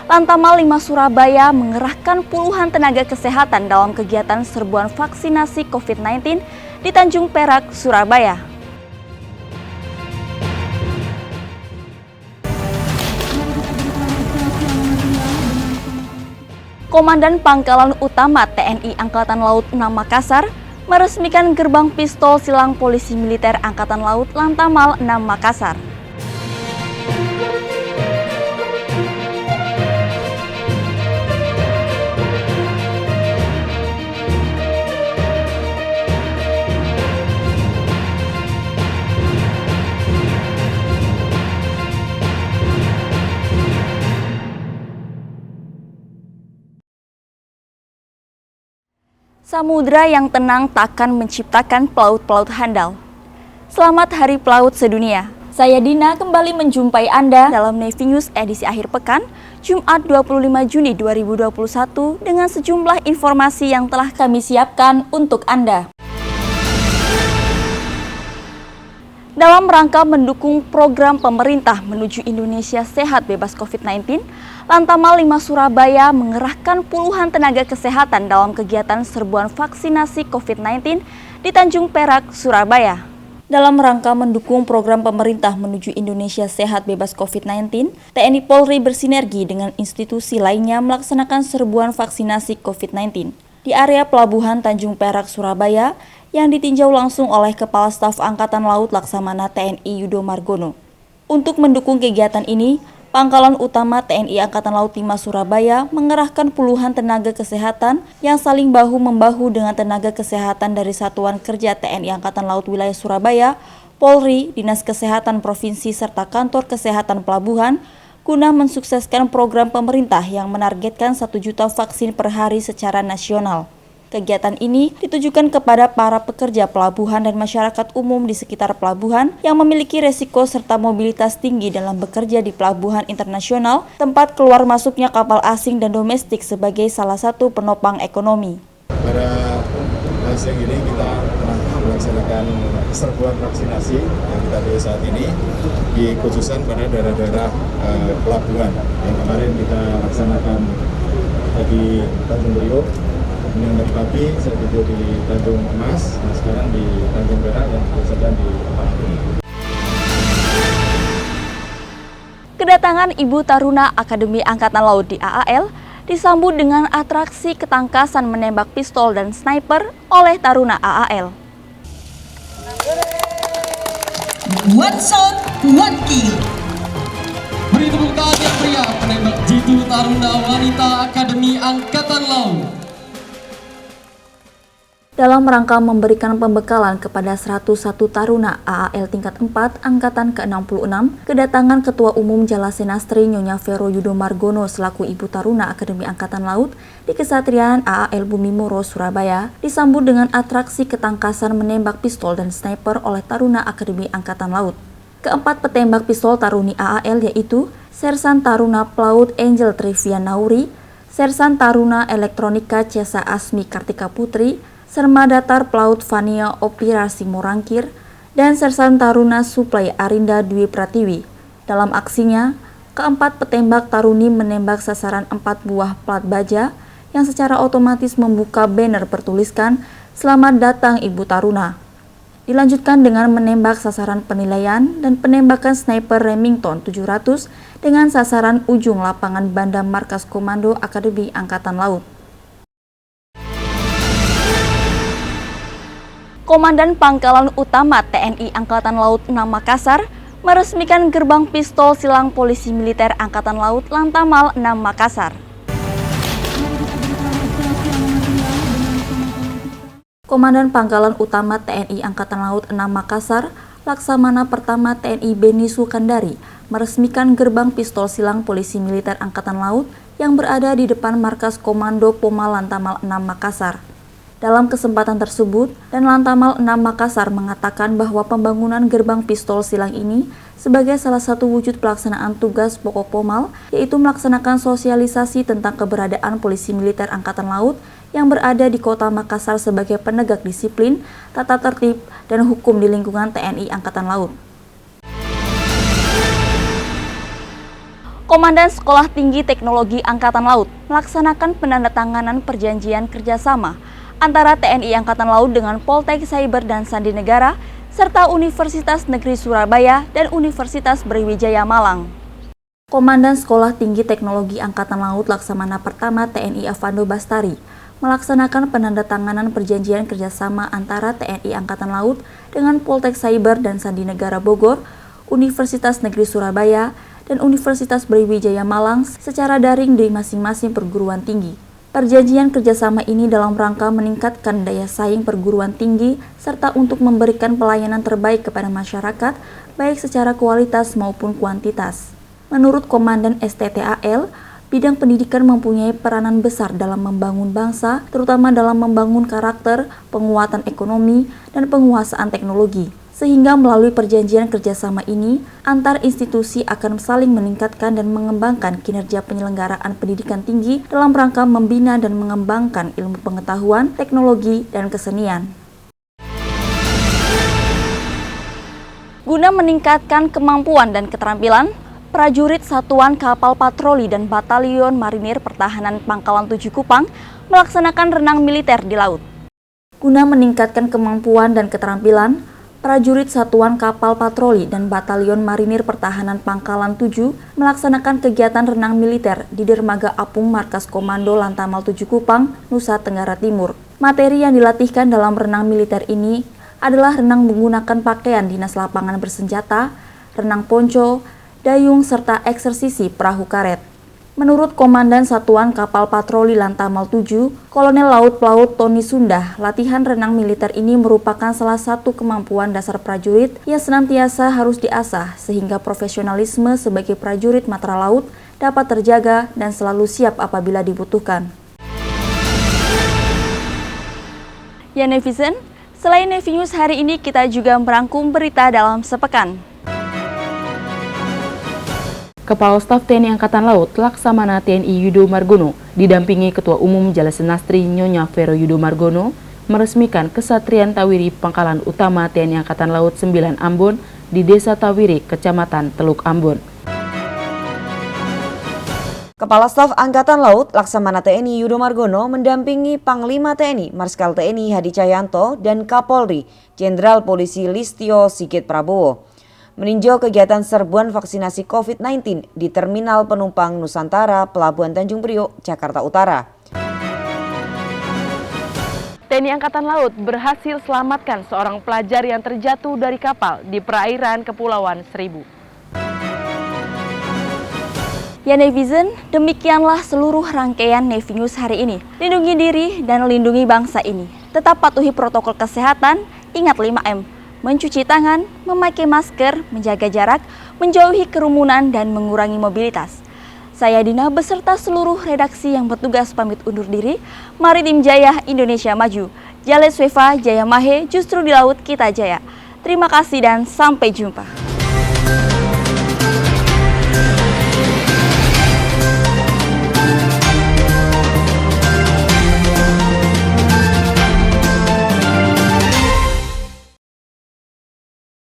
Lantamal 5 Surabaya mengerahkan puluhan tenaga kesehatan dalam kegiatan serbuan vaksinasi COVID-19 di Tanjung Perak, Surabaya. Komandan Pangkalan Utama TNI Angkatan Laut 6 Makassar meresmikan gerbang pistol silang Polisi Militer Angkatan Laut Lantamal 6 Makassar. Samudra yang tenang takkan menciptakan pelaut-pelaut handal. Selamat Hari Pelaut Sedunia. Saya Dina kembali menjumpai Anda dalam Navy News edisi akhir pekan, Jumat 25 Juni 2021 dengan sejumlah informasi yang telah kami siapkan untuk Anda. Dalam rangka mendukung program pemerintah menuju Indonesia sehat bebas COVID-19, Lantamal 5 Surabaya mengerahkan puluhan tenaga kesehatan dalam kegiatan serbuan vaksinasi COVID-19 di Tanjung Perak, Surabaya. Dalam rangka mendukung program pemerintah menuju Indonesia sehat bebas COVID-19, TNI Polri bersinergi dengan institusi lainnya melaksanakan serbuan vaksinasi COVID-19 di area Pelabuhan Tanjung Perak, Surabaya, yang ditinjau langsung oleh Kepala Staf Angkatan Laut Laksamana TNI Yudo Margono. Untuk mendukung kegiatan ini, Pangkalan Utama TNI Angkatan Laut 5 Surabaya mengerahkan puluhan tenaga kesehatan yang saling bahu-membahu dengan tenaga kesehatan dari Satuan Kerja TNI Angkatan Laut Wilayah Surabaya, Polri, Dinas Kesehatan Provinsi serta Kantor Kesehatan Pelabuhan guna mensukseskan program pemerintah yang menargetkan 1 juta vaksin per hari secara nasional. Kegiatan ini ditujukan kepada para pekerja pelabuhan dan masyarakat umum di sekitar pelabuhan yang memiliki resiko serta mobilitas tinggi dalam bekerja di pelabuhan internasional, tempat keluar masuknya kapal asing dan domestik sebagai salah satu penopang ekonomi. Pada siang ini kita melaksanakan serbuan vaksinasi yang kita pilih saat ini dikhususkan pada daerah-daerah pelabuhan yang kemarin kita laksanakan di Tanjung Priok. Kemudian dari pagi saya tidur di Tanjung Emas, nah sekarang di Tanjung Perak dan sedang di Pelabuhan. Kedatangan Ibu Taruna Akademi Angkatan Laut di AAL disambut dengan atraksi ketangkasan menembak pistol dan sniper oleh Taruna AAL. One shot, one kill. Beri tepuk tangan yang meriah penembak jitu Taruna Wanita Akademi Angkatan Laut. Dalam rangka memberikan pembekalan kepada 101 taruna AAL tingkat 4 Angkatan ke-66, kedatangan Ketua Umum Jalasenastri Nyonya Vero Yudo Margono selaku Ibu Taruna Akademi Angkatan Laut di Kesatrian AAL Bumi Moro, Surabaya disambut dengan atraksi ketangkasan menembak pistol dan sniper oleh Taruna Akademi Angkatan Laut. Keempat petembak pistol taruni AAL yaitu Sersan Taruna Pelaut Angel Trevian Nauri, Sersan Taruna Elektronika Cesa Asmi Kartika Putri, Sermadatar Pelaut Vania Opirasi Morangkir, dan Sersan Taruna Suplai Arinda Dwi Pratiwi. Dalam aksinya, keempat petembak taruni menembak sasaran 4 buah plat baja yang secara otomatis membuka banner bertuliskan "Selamat datang Ibu Taruna". Dilanjutkan dengan menembak sasaran penilaian dan penembakan sniper Remington 700 dengan sasaran ujung lapangan Banda Markas Komando Akademi Angkatan Laut. Komandan Pangkalan Utama TNI Angkatan Laut 6 Makassar meresmikan gerbang pistol silang Polisi Militer Angkatan Laut Lantamal 6 Makassar. Komandan Pangkalan Utama TNI Angkatan Laut 6 Makassar, Laksamana Pertama TNI Beni Sukandari, meresmikan gerbang pistol silang Polisi Militer Angkatan Laut yang berada di depan Markas Komando Poma Lantamal 6 Makassar. Dalam kesempatan tersebut, dan Lantamal 6 Makassar mengatakan bahwa pembangunan gerbang pistol silang ini sebagai salah satu wujud pelaksanaan tugas pokok Pomal, yaitu melaksanakan sosialisasi tentang keberadaan Polisi Militer Angkatan Laut yang berada di Kota Makassar sebagai penegak disiplin, tata tertib, dan hukum di lingkungan TNI Angkatan Laut. Komandan Sekolah Tinggi Teknologi Angkatan Laut melaksanakan penandatanganan perjanjian kerjasama antara TNI Angkatan Laut dengan Poltek Cyber dan Sandi Negara, serta Universitas Negeri Surabaya dan Universitas Brawijaya Malang. Komandan Sekolah Tinggi Teknologi Angkatan Laut Laksamana Pertama TNI Avando Bastari melaksanakan penandatanganan perjanjian kerjasama antara TNI Angkatan Laut dengan Poltek Cyber dan Sandi Negara Bogor, Universitas Negeri Surabaya, dan Universitas Brawijaya Malang secara daring di masing-masing perguruan tinggi. Perjanjian kerjasama ini dalam rangka meningkatkan daya saing perguruan tinggi serta untuk memberikan pelayanan terbaik kepada masyarakat, baik secara kualitas maupun kuantitas. Menurut Komandan STTAL, bidang pendidikan mempunyai peranan besar dalam membangun bangsa, terutama dalam membangun karakter, penguatan ekonomi, dan penguasaan teknologi. Sehingga melalui perjanjian kerjasama ini, antar institusi akan saling meningkatkan dan mengembangkan kinerja penyelenggaraan pendidikan tinggi dalam rangka membina dan mengembangkan ilmu pengetahuan, teknologi, dan kesenian. Guna meningkatkan kemampuan dan keterampilan, prajurit Satuan Kapal Patroli dan Batalion Marinir Pertahanan Pangkalan 7 Kupang melaksanakan renang militer di laut. Guna meningkatkan kemampuan dan keterampilan, prajurit Satuan Kapal Patroli dan Batalion Marinir Pertahanan Pangkalan 7 melaksanakan kegiatan renang militer di Dermaga Apung Markas Komando Lantamal 7 Kupang, Nusa Tenggara Timur. Materi yang dilatihkan dalam renang militer ini adalah renang menggunakan pakaian dinas lapangan bersenjata, renang ponco, dayung, serta eksersisi perahu karet. Menurut Komandan Satuan Kapal Patroli Lantamal 7, Kolonel Laut Pelaut Tony Sundah, latihan renang militer ini merupakan salah satu kemampuan dasar prajurit yang senantiasa harus diasah sehingga profesionalisme sebagai prajurit matra laut dapat terjaga dan selalu siap apabila dibutuhkan. Ya netizen, selain Navy News hari ini kita juga merangkum berita dalam sepekan. Kepala Staf TNI Angkatan Laut Laksamana TNI Yudo Margono didampingi Ketua Umum Jalasenastri Nyonya Vero Yudo Margono meresmikan Kesatrian Tawiri Pangkalan Utama TNI Angkatan Laut 9 Ambon di Desa Tawiri, Kecamatan Teluk Ambon. Kepala Staf Angkatan Laut Laksamana TNI Yudo Margono mendampingi Panglima TNI Marskal TNI Hadi Cahyanto dan Kapolri Jenderal Polisi Listio Sigit Prabowo meninjau kegiatan serbuan vaksinasi COVID-19 di Terminal Penumpang Nusantara Pelabuhan Tanjung Priok, Jakarta Utara. TNI Angkatan Laut berhasil selamatkan seorang pelajar yang terjatuh dari kapal di perairan Kepulauan Seribu. Ya netizen, demikianlah seluruh rangkaian Navy News hari ini. Lindungi diri dan lindungi bangsa ini. Tetap patuhi protokol kesehatan, ingat 5M. Mencuci tangan, memakai masker, menjaga jarak, menjauhi kerumunan, dan mengurangi mobilitas. Saya Dina beserta seluruh redaksi yang bertugas pamit undur diri. Maritim Jaya Indonesia Maju. Jale Sweva Jaya Mahe, justru di laut kita jaya. Terima kasih dan sampai jumpa.